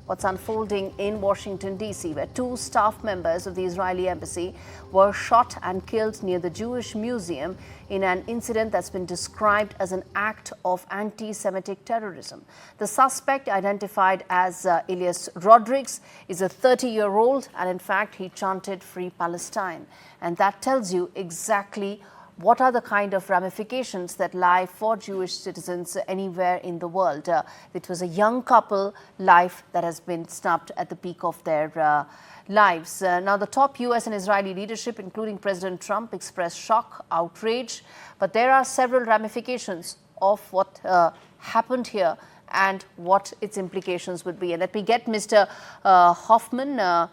what's unfolding in Washington, D.C., where two staff members of the Israeli embassy were shot and killed near the Jewish Museum in an incident that's been described as an act of anti-Semitic terrorism. The suspect, identified as Elias Rodriguez, is a 30-year-old, and in fact, he chanted "Free Palestine." And that tells you exactly what are the kind of ramifications that lie for Jewish citizens anywhere in the world. It was a young couple life that has been snubbed at the peak of their lives. Now, the top U.S. and Israeli leadership, including President Trump, expressed shock, outrage, but there are several ramifications of what happened here and what its implications would be. And let me get Mr. Hoffman,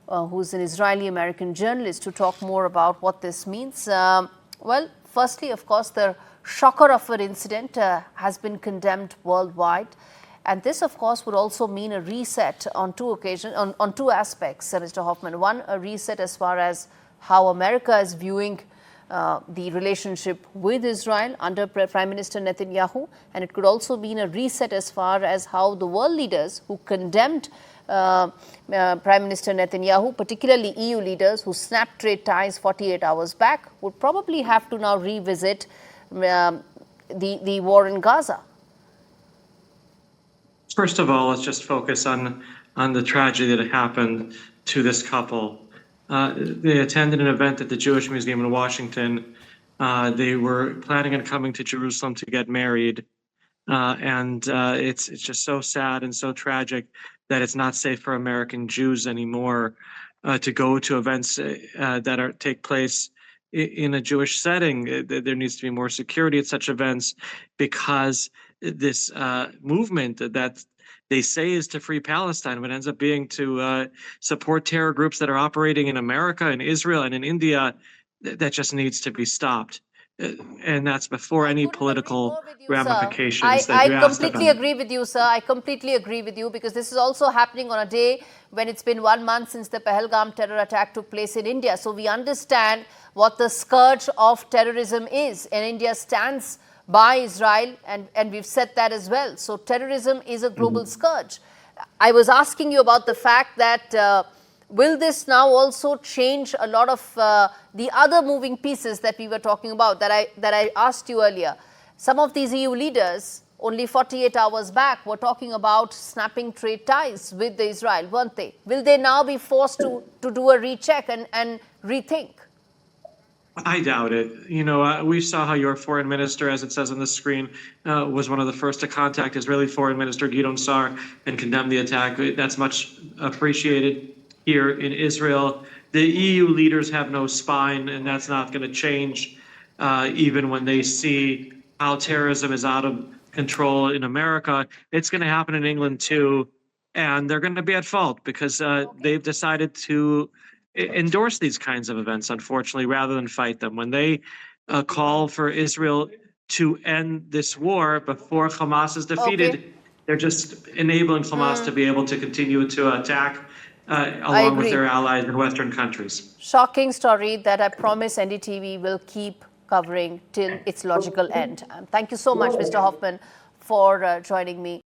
who's an Israeli-American journalist, to talk more about what this means. Well, firstly, of course, the shocker of an incident has been condemned worldwide. And this, of course, would also mean a reset on two occasions, on two aspects, Mr. Hoffman. One, a reset as far as how America is viewing the relationship with Israel under Prime Minister Netanyahu. And it could also mean a reset as far as how the world leaders who condemned Prime Minister Netanyahu, particularly EU leaders who snapped trade ties 48 hours back, would probably have to now revisit the war in Gaza. First of all, let's just focus on the tragedy that happened to this couple. They attended an event at the Jewish Museum in Washington. They were planning on coming to Jerusalem to get married. And it's just so sad and so tragic that it's not safe for American Jews anymore to go to events that take place in a Jewish setting. There needs to be more security at such events, because this movement that they say is to free Palestine, but ends up being to support terror groups that are operating in America, in Israel, and in India, that just needs to be stopped. And that's before any political ramifications that you asked about. I completely agree with you, sir. I completely agree with you, because this is also happening on a day when it's been 1 month since the Pahalgam terror attack took place in India. So we understand what the scourge of terrorism is, and India stands by Israel, and we've said that as well. So terrorism is a global scourge. I was asking you about the fact that will this now also change a lot of the other moving pieces that we were talking about, that I asked you earlier? Some of these EU leaders, only 48 hours back, were talking about snapping trade ties with Israel, weren't they? Will they now be forced to do a recheck and rethink? I doubt it. You know, we saw how your foreign minister, as it says on the screen, was one of the first to contact Israeli Foreign Minister Gideon Sa'ar and condemn the attack. That's much appreciated here in Israel. The EU leaders have no spine, and that's not going to change, even when they see how terrorism is out of control in America. It's going to happen in England too, and they're going to be at fault because they've decided to endorse these kinds of events, unfortunately, rather than fight them. When they call for Israel to end this war before Hamas is defeated, they're just enabling Hamas to be able to continue to attack along with their allies in Western countries. Shocking story that I promise NDTV will keep covering till its logical end. Thank you so much, Mr. Hoffman, for joining me.